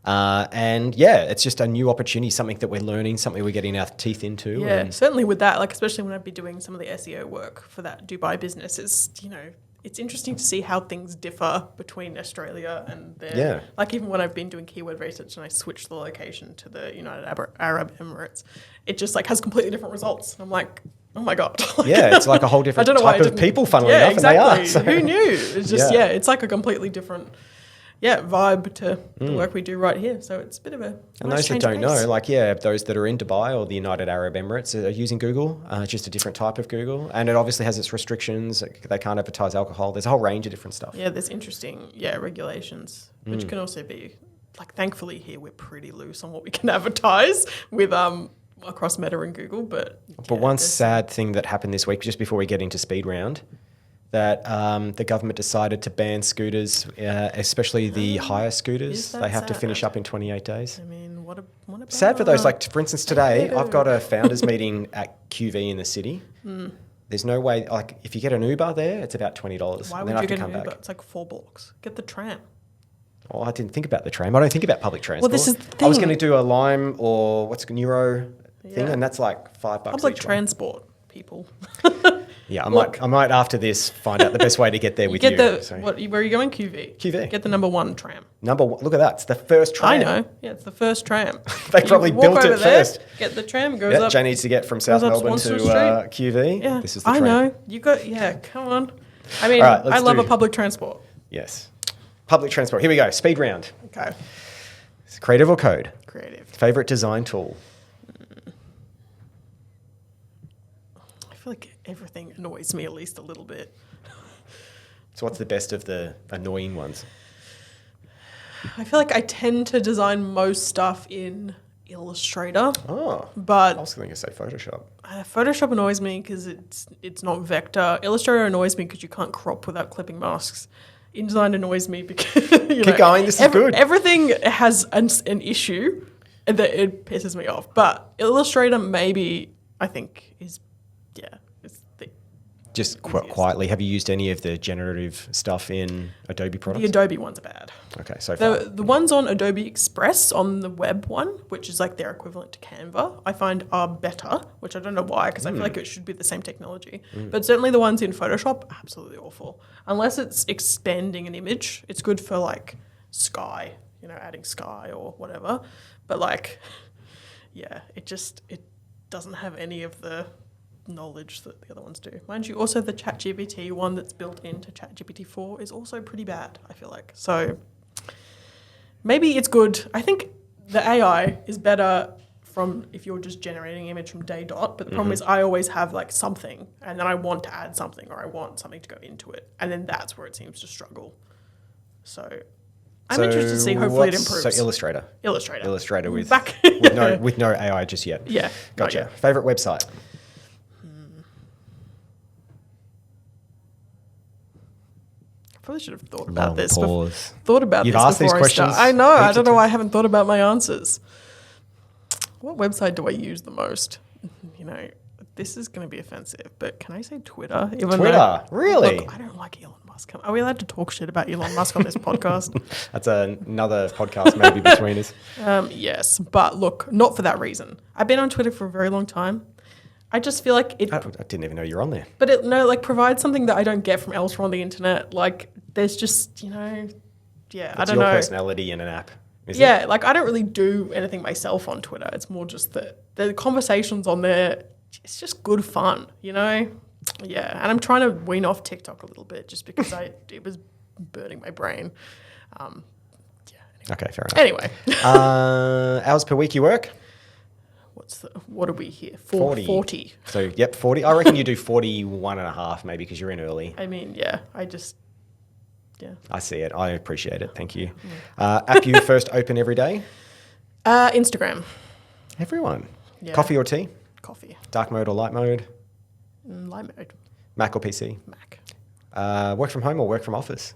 Speaker 2: It's just a new opportunity, something that we're learning, something we're getting our teeth into.
Speaker 1: Yeah, and certainly with that, like especially when I'd be doing some of the SEO work for that Dubai business, it's interesting to see how things differ between Australia and there. Yeah. Like even when I've been doing keyword research and I switch the location to the United Arab Emirates, it just like has completely different results. I'm like, oh my God.
Speaker 2: It's like a whole different type of people, funnily enough.
Speaker 1: Exactly.
Speaker 2: And they are. So.
Speaker 1: Who knew? It's just, it's like a completely different vibe to the work we do right here. So it's a bit of a
Speaker 2: And
Speaker 1: nice
Speaker 2: those that
Speaker 1: change of
Speaker 2: don't
Speaker 1: pace.
Speaker 2: know, those that are in Dubai or the United Arab Emirates are using Google. It's just a different type of Google. And it obviously has its restrictions. They can't advertise alcohol. There's a whole range of different stuff.
Speaker 1: Yeah, there's interesting regulations, which can also be like, thankfully here we're pretty loose on what we can advertise with across Meta and Google. But
Speaker 2: One sad thing that happened this week, just before we get into speed round, that the government decided to ban scooters, especially the higher scooters.
Speaker 1: is that
Speaker 2: They have to
Speaker 1: sad?
Speaker 2: finish up in 28 days.
Speaker 1: I mean, what about
Speaker 2: Sad for those, like, for instance, today,
Speaker 1: Yeah.
Speaker 2: I've got a founders meeting at QV in the city. There's no way, like, if you get an Uber there, it's about $20.
Speaker 1: Why
Speaker 2: and
Speaker 1: would
Speaker 2: then I
Speaker 1: you
Speaker 2: have to
Speaker 1: get
Speaker 2: come
Speaker 1: an Uber?
Speaker 2: back.
Speaker 1: It's like 4 blocks. Get the tram.
Speaker 2: Oh, I didn't think about the tram. I don't think about public transport.
Speaker 1: this is the
Speaker 2: I was
Speaker 1: thing.
Speaker 2: going to do a Lime or what's a Neuro thing,
Speaker 1: Yeah.
Speaker 2: and that's like $5
Speaker 1: Public
Speaker 2: each way.
Speaker 1: transport, people.
Speaker 2: Yeah,
Speaker 1: Look.
Speaker 2: I might after this find out the best way to get there with you.
Speaker 1: Get the
Speaker 2: So,
Speaker 1: where are you going? QV.
Speaker 2: QV.
Speaker 1: Get the number 1 tram.
Speaker 2: number one, look at that. It's the first tram.
Speaker 1: I know. Yeah, it's the first tram.
Speaker 2: They
Speaker 1: You
Speaker 2: probably
Speaker 1: walk
Speaker 2: built
Speaker 1: over
Speaker 2: it
Speaker 1: there,
Speaker 2: first.
Speaker 1: Get the tram. Goes
Speaker 2: Yeah,
Speaker 1: up.
Speaker 2: Jay needs to get from South
Speaker 1: up
Speaker 2: Melbourne
Speaker 1: Swan
Speaker 2: to
Speaker 1: Street.
Speaker 2: QV.
Speaker 1: Yeah,
Speaker 2: This is the
Speaker 1: I
Speaker 2: tram.
Speaker 1: know. You got. Yeah, come on. I mean,
Speaker 2: All right, let's
Speaker 1: I love
Speaker 2: do-
Speaker 1: a public transport.
Speaker 2: Yes. Public transport. Here we go. Speed round.
Speaker 1: Okay.
Speaker 2: Creative or code?
Speaker 1: Creative.
Speaker 2: Favorite design tool?
Speaker 1: I feel like everything annoys me at least a little bit.
Speaker 2: So what's the best of the annoying ones?
Speaker 1: I feel like I tend to design most stuff in Illustrator,
Speaker 2: Oh, I
Speaker 1: but
Speaker 2: was going to say Photoshop.
Speaker 1: Photoshop annoys me because it's not vector. Illustrator annoys me because you can't crop without clipping masks. InDesign annoys me because
Speaker 2: Keep going, this is good.
Speaker 1: Everything has an issue that it pisses me off. But Illustrator maybe I think is it's the
Speaker 2: Just quietly, have you used any of the generative stuff in Adobe products?
Speaker 1: the Adobe ones are bad.
Speaker 2: Okay, so far.
Speaker 1: The ones on Adobe Express on the web one, which is like their equivalent to Canva, I find are better, which I don't know why, because I feel like it should be the same technology. But certainly the ones in Photoshop, absolutely awful. Unless it's expanding an image, it's good for like sky, adding sky or whatever. But like, yeah, it doesn't have any of the knowledge that the other ones do. Mind you, also the ChatGPT one that's built into ChatGPT 4 is also pretty bad, I feel like. So maybe it's good. I think the AI is better from if you're just generating image from day dot, but the problem is I always have like something and then I want to add something or I want something to go into it. And then that's where it seems to struggle. So I'm interested to see. Hopefully it improves.
Speaker 2: So Illustrator. Illustrator with,
Speaker 1: Back-
Speaker 2: with no AI just yet.
Speaker 1: Yeah, not
Speaker 2: Gotcha.
Speaker 1: yet.
Speaker 2: Favorite website?
Speaker 1: Probably should have thought about this.
Speaker 2: pause.
Speaker 1: Thought about
Speaker 2: You've
Speaker 1: this
Speaker 2: asked these
Speaker 1: before I start.
Speaker 2: questions
Speaker 1: I know. I
Speaker 2: heaps
Speaker 1: don't
Speaker 2: of
Speaker 1: know why I
Speaker 2: times.
Speaker 1: haven't thought about my answers. What website do I use the most? This is going to be offensive, but can I say Twitter? Even
Speaker 2: Twitter?
Speaker 1: though-
Speaker 2: Really?
Speaker 1: Look, I don't like Elon Musk. Are we allowed to talk shit about Elon Musk on this podcast?
Speaker 2: That's another podcast maybe between us.
Speaker 1: Yes, but look, not for that reason. I've been on Twitter for a very long time. I just feel like it
Speaker 2: I didn't even know you're on there.
Speaker 1: But it provides something that I don't get from elsewhere on the internet. Like there's just, I
Speaker 2: It's
Speaker 1: don't
Speaker 2: your
Speaker 1: know.
Speaker 2: personality in an app. Is
Speaker 1: Yeah,
Speaker 2: it?
Speaker 1: like I don't really do anything myself on Twitter. It's more just the conversations on there. It's just good fun, Yeah, and I'm trying to wean off TikTok a little bit just because it was burning my brain.
Speaker 2: Okay, fair enough.
Speaker 1: Anyway,
Speaker 2: Hours per week you work?
Speaker 1: what are we here?
Speaker 2: 40.
Speaker 1: 40.
Speaker 2: So, yep, 40. I reckon you do 41 and a half maybe because you're in early.
Speaker 1: I mean, yeah, yeah.
Speaker 2: I see it. I appreciate it. Thank you. App you first open every day?
Speaker 1: Instagram,
Speaker 2: Everyone.
Speaker 1: Yeah.
Speaker 2: Coffee or tea?
Speaker 1: coffee,
Speaker 2: Dark mode or light mode?
Speaker 1: light mode,
Speaker 2: Mac or PC?
Speaker 1: Mac.
Speaker 2: Work from home or work from office?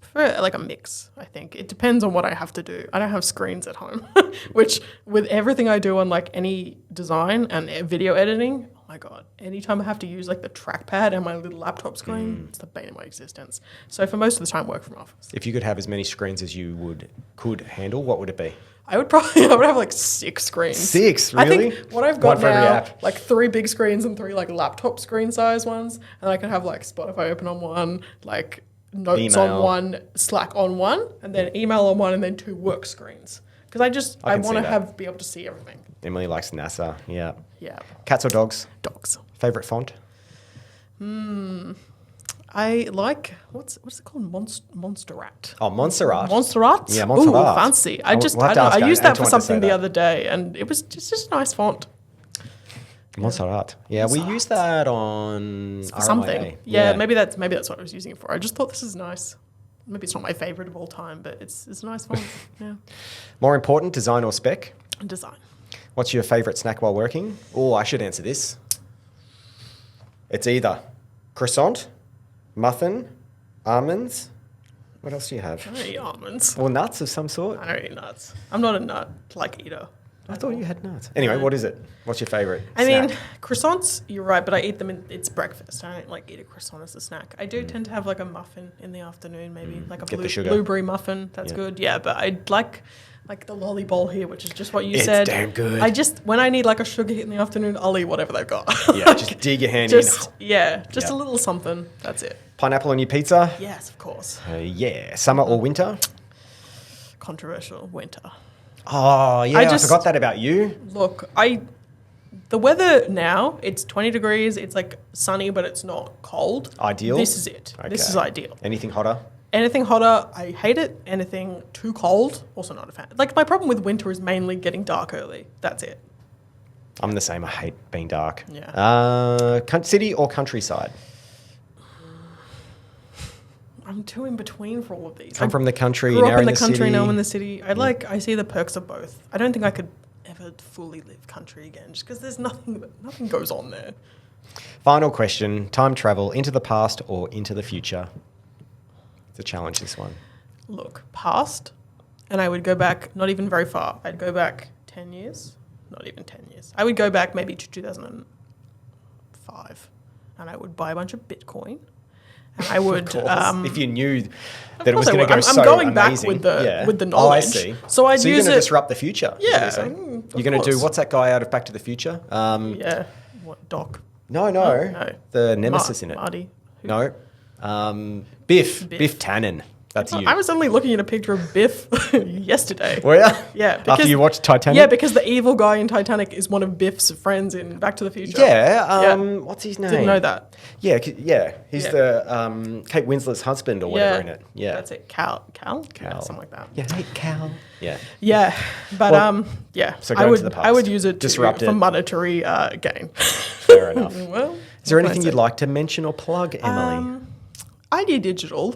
Speaker 1: For like a mix, I think. It depends on what I have to do. I don't have screens at home, which with everything I do on like any design and video editing, oh my God, anytime I have to use like the trackpad and my little laptop screen, it's the bane of my existence. So for most of the time, work from office.
Speaker 2: If you could have as many screens as you could handle, what would it be?
Speaker 1: I would have like 6 screens.
Speaker 2: 6,
Speaker 1: I
Speaker 2: really?
Speaker 1: think what I've got
Speaker 2: One for every
Speaker 1: now,
Speaker 2: app.
Speaker 1: like 3 big screens and 3 like laptop screen size ones. And I can have like Spotify open on one, like notes
Speaker 2: Email.
Speaker 1: on one, Slack on one, and then email on one, and then 2 work screens. Because I
Speaker 2: can
Speaker 1: want
Speaker 2: see
Speaker 1: to
Speaker 2: that.
Speaker 1: be able to see everything.
Speaker 2: Emily likes NASA. Yeah.
Speaker 1: Yeah.
Speaker 2: Cats or dogs?
Speaker 1: Dogs.
Speaker 2: Favorite font?
Speaker 1: I like what's it called? Monsterat.
Speaker 2: Oh, Montserrat.
Speaker 1: Montserrat?
Speaker 2: Yeah, Montserrat.
Speaker 1: Ooh, fancy.
Speaker 2: We'll have to ask
Speaker 1: I used that for
Speaker 2: Antoine to say
Speaker 1: something the
Speaker 2: that.
Speaker 1: other day, and it was just a nice font.
Speaker 2: Montserrat. Yeah, we use that on
Speaker 1: For something.
Speaker 2: RMIA.
Speaker 1: Yeah, maybe that's what I was using it for. I just thought this is nice. Maybe it's not my favorite of all time, but it's a nice font. Yeah.
Speaker 2: More important, design or spec?
Speaker 1: And design.
Speaker 2: What's your favourite snack while working? Oh, I should answer this. It's either croissant, muffin, almonds. What else do you have?
Speaker 1: I don't eat almonds.
Speaker 2: Or nuts of some sort?
Speaker 1: I don't eat nuts. I'm not a nut eater.
Speaker 2: I thought you had nuts. Anyway, what is it? What's your favourite
Speaker 1: I
Speaker 2: snack?
Speaker 1: mean, croissants, you're right, but I eat them it's breakfast. I don't eat a croissant as a snack. I do tend to have like a muffin in the afternoon, maybe like a
Speaker 2: Get the sugar.
Speaker 1: blueberry muffin. That's
Speaker 2: Yeah.
Speaker 1: good. Yeah, but I like the lolly bowl here, which is just what you
Speaker 2: It's
Speaker 1: said.
Speaker 2: damn good.
Speaker 1: When I need like a sugar hit in the afternoon, I'll eat whatever they've got.
Speaker 2: Yeah, just dig your hand in.
Speaker 1: Yeah,
Speaker 2: Yeah.
Speaker 1: a little something. That's it.
Speaker 2: Pineapple on your pizza?
Speaker 1: Yes, of course.
Speaker 2: Yeah. Summer or winter?
Speaker 1: Controversial. Winter.
Speaker 2: Oh, yeah, I forgot that about you.
Speaker 1: Look, the weather now, it's 20 degrees, it's like sunny, but it's not cold.
Speaker 2: Ideal?
Speaker 1: This is it. This
Speaker 2: Okay.
Speaker 1: is ideal.
Speaker 2: Anything hotter?
Speaker 1: Anything hotter, I hate it. Anything too cold, also not a fan. Like, my problem with winter is mainly getting dark early. That's it.
Speaker 2: I'm the same. I hate being dark.
Speaker 1: Yeah.
Speaker 2: City or countryside?
Speaker 1: I'm too in between for all of these.
Speaker 2: I'm from the country,
Speaker 1: grew
Speaker 2: now
Speaker 1: up in
Speaker 2: in
Speaker 1: the
Speaker 2: the
Speaker 1: country,
Speaker 2: city.
Speaker 1: now I'm in the city. I see the perks of both. I don't think I could ever fully live country again, just because there's nothing goes on there.
Speaker 2: Final question. Time travel into the past or into the future? It's a challenge, this one.
Speaker 1: Look, past, and I would go back not even very far. I'd go back 10 years, not even 10 years. I would go back maybe to 2005, and I would buy a bunch of Bitcoin. And I would,
Speaker 2: Of course. If you knew that it
Speaker 1: course
Speaker 2: was
Speaker 1: I
Speaker 2: going to
Speaker 1: would.
Speaker 2: go
Speaker 1: I'm
Speaker 2: so
Speaker 1: going back
Speaker 2: amazing.
Speaker 1: with the
Speaker 2: Oh, I
Speaker 1: knowledge.
Speaker 2: see.
Speaker 1: So I'd
Speaker 2: you're
Speaker 1: use
Speaker 2: going to
Speaker 1: it-
Speaker 2: disrupt the future? is what
Speaker 1: Yeah,
Speaker 2: you're saying?
Speaker 1: of
Speaker 2: You're going to do,
Speaker 1: course.
Speaker 2: what's that guy out of Back to the Future?
Speaker 1: Yeah. What, Doc?
Speaker 2: No.
Speaker 1: No.
Speaker 2: The nemesis in it.
Speaker 1: Marty. Who?
Speaker 2: No. Biff Tannen. That's you.
Speaker 1: I was only looking at a picture of Biff yesterday.
Speaker 2: Were ya?
Speaker 1: Yeah.
Speaker 2: After you watched Titanic?
Speaker 1: Yeah, because the evil guy in Titanic is one of Biff's friends in Back to the Future.
Speaker 2: Yeah. What's his name?
Speaker 1: Didn't know that.
Speaker 2: Yeah. He's
Speaker 1: Yeah.
Speaker 2: the Kate Winslet's husband or whatever in it. Yeah.
Speaker 1: That's it. Cal? Yeah,
Speaker 2: Cal.
Speaker 1: something like that.
Speaker 2: Yeah. Hey, Cal. Yeah.
Speaker 1: Yeah, but
Speaker 2: Well,
Speaker 1: yeah.
Speaker 2: so
Speaker 1: I
Speaker 2: go
Speaker 1: would
Speaker 2: into the
Speaker 1: I would
Speaker 2: past.
Speaker 1: use it
Speaker 2: Disrupt
Speaker 1: for
Speaker 2: it.
Speaker 1: monetary gain.
Speaker 2: Fair enough.
Speaker 1: Well,
Speaker 2: Is there
Speaker 1: what can I
Speaker 2: anything
Speaker 1: say?
Speaker 2: you'd like to mention or plug, Emily?
Speaker 1: Idea Digital.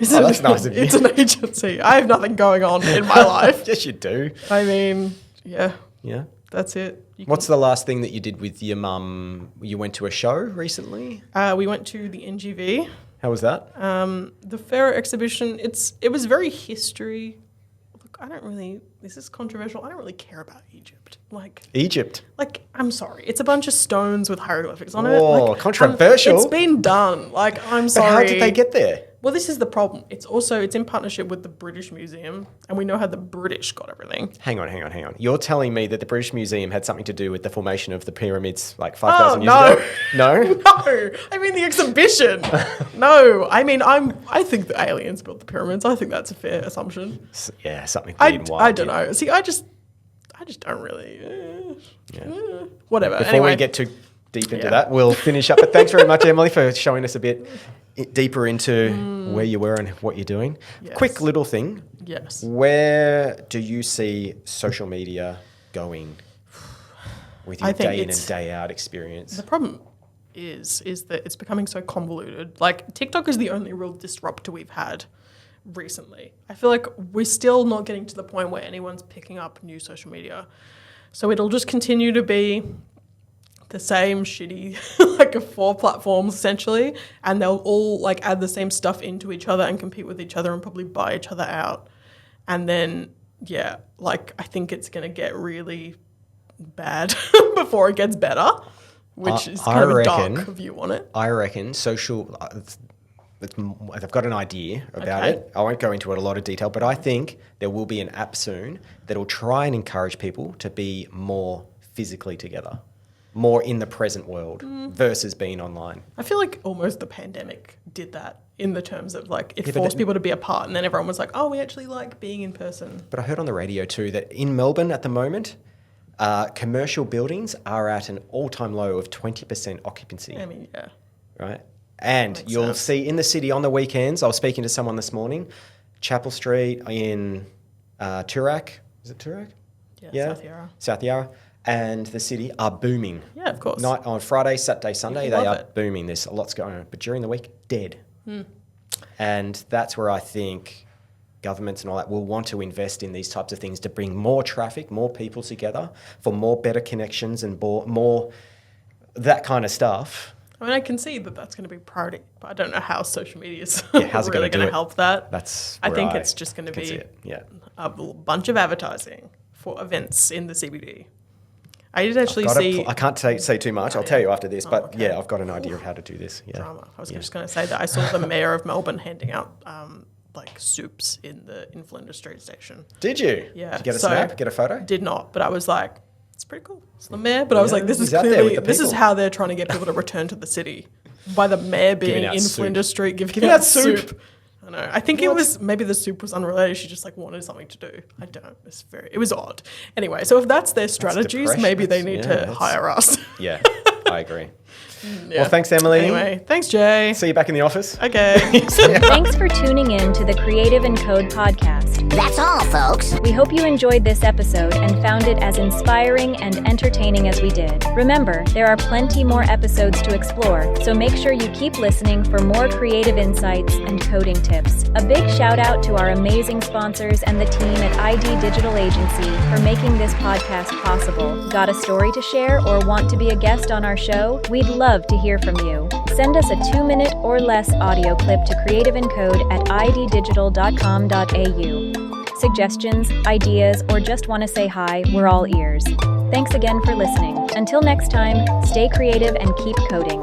Speaker 2: Oh, that's nice of you.
Speaker 1: It's an agency. I have nothing going on in my life.
Speaker 2: Yes, you do.
Speaker 1: I mean, yeah,
Speaker 2: Yeah.
Speaker 1: that's it.
Speaker 2: What's the last thing that you did with your mum? You went to a show recently?
Speaker 1: We went to the NGV,
Speaker 2: How was that?
Speaker 1: the Pharaoh exhibition. It was very history. Look, this is controversial. I don't really care about Egypt.
Speaker 2: Egypt.
Speaker 1: I'm sorry. It's a bunch of stones with hieroglyphics on it.
Speaker 2: Oh, controversial.
Speaker 1: It's been done. I'm
Speaker 2: But
Speaker 1: sorry.
Speaker 2: how did they get there?
Speaker 1: Well, this is the problem. It's in partnership with the British Museum, and we know how the British got everything.
Speaker 2: Hang on. You're telling me that the British Museum had something to do with the formation of the pyramids 5,000 years
Speaker 1: no.
Speaker 2: ago? No?
Speaker 1: No, I mean the exhibition. No, I mean I think the aliens built the pyramids. I think that's a fair assumption.
Speaker 2: Yeah, something big and wild.
Speaker 1: I don't know. See, I just don't really. Whatever.
Speaker 2: Before
Speaker 1: anyway,
Speaker 2: we get too deep into
Speaker 1: Yeah.
Speaker 2: that, we'll finish up. But thanks very much, Emily, for showing us a bit deeper into where you were and what you're doing.
Speaker 1: Yes.
Speaker 2: Quick little thing.
Speaker 1: yes.
Speaker 2: Where do you see social media going with your
Speaker 1: I think
Speaker 2: day in
Speaker 1: it's-
Speaker 2: and day out experience?
Speaker 1: The problem is that it's becoming so convoluted. TikTok is the only real disruptor we've had recently. I feel like we're still not getting to the point where anyone's picking up new social media. So it'll just continue to be the same shitty 4 platforms essentially, and they'll all add the same stuff into each other and compete with each other and probably buy each other out. And then I think it's going to get really bad before it gets better, which is kind of a dark view on it.
Speaker 2: I reckon social. I've got an idea about
Speaker 1: Okay.
Speaker 2: it. I won't go into it a lot of detail, but I think there will be an app soon that will try and encourage people to be more physically together, more in the present world versus being online.
Speaker 1: I feel like almost the pandemic did that in the terms of it
Speaker 2: but
Speaker 1: forced people to be apart, and then everyone was like, oh, we actually like being in person.
Speaker 2: But I heard on the radio too that in Melbourne at the moment, commercial buildings are at an all-time low of 20% occupancy,
Speaker 1: I mean, yeah.
Speaker 2: right? And
Speaker 1: Makes
Speaker 2: you'll
Speaker 1: sense.
Speaker 2: see in the city on the weekends, I was speaking to someone this morning, Chapel Street in Toorak. Is it Toorak?
Speaker 1: Yeah, South Yarra.
Speaker 2: South Yarra. And the city are booming.
Speaker 1: Yeah, of course.
Speaker 2: Night on Friday, Saturday, Sunday,
Speaker 1: love
Speaker 2: they are
Speaker 1: it.
Speaker 2: booming. There's lots going on. But during the week, dead. And that's where I think governments and all that will want to invest in these types of things to bring more traffic, more people together for more better connections and more that kind of stuff.
Speaker 1: I mean, I can see that that's going to be a priority, but I don't know how social media is
Speaker 2: how's it
Speaker 1: really
Speaker 2: gonna do
Speaker 1: going
Speaker 2: it?
Speaker 1: to help that.
Speaker 2: That's
Speaker 1: I
Speaker 2: where
Speaker 1: think it's just going to
Speaker 2: can see
Speaker 1: be
Speaker 2: it. Yeah.
Speaker 1: a bunch of advertising for events in the CBD. I did actually see
Speaker 2: I can't say too much. I'll tell you after this. But
Speaker 1: okay.
Speaker 2: yeah, I've got an idea of how to do this. Yeah.
Speaker 1: drama. I was just going to say that I saw the mayor of Melbourne handing out like soups in Flinders Street station.
Speaker 2: Did you?
Speaker 1: Yeah.
Speaker 2: Did you get a
Speaker 1: So-
Speaker 2: snap? Get a photo?
Speaker 1: Did not, but I was like, it's pretty cool. It's the mayor, but I was
Speaker 2: Yeah,
Speaker 1: like, this is
Speaker 2: he's out there
Speaker 1: clearly
Speaker 2: with the
Speaker 1: this is
Speaker 2: people.
Speaker 1: how they're trying to get people to return to the city by the mayor being
Speaker 2: out
Speaker 1: in
Speaker 2: soup.
Speaker 1: Flinders Street giving
Speaker 2: out
Speaker 1: out
Speaker 2: soup.
Speaker 1: soup. I know. I think it was maybe the soup was unrelated. She just like wanted something to do. I don't know. It was odd. Anyway, so if that's their strategies,
Speaker 2: depression.
Speaker 1: maybe they
Speaker 2: That's-
Speaker 1: need
Speaker 2: yeah,
Speaker 1: to
Speaker 2: that's-
Speaker 1: hire us.
Speaker 2: Yeah, I agree.
Speaker 1: Yeah.
Speaker 2: Well, thanks, Emily.
Speaker 1: Anyway, thanks, Jay.
Speaker 2: See you back in the office.
Speaker 1: Okay.
Speaker 3: Thanks for tuning in to the Creative and Code podcast.
Speaker 8: That's all, folks.
Speaker 3: We hope you enjoyed this episode and found it as inspiring and entertaining as we did. Remember, there are plenty more episodes to explore, so make sure you keep listening for more creative insights and coding tips. A big shout out to our amazing sponsors and the team at ID Digital Agency for making this podcast possible. Got a story to share or want to be a guest on our show? We'd love to hear from you. Send us a 2-minute or less audio clip to creativeandcode@iddigital.com.au. Suggestions, ideas, or just want to say hi, we're all ears. Thanks again for listening. Until next time, stay creative and keep coding.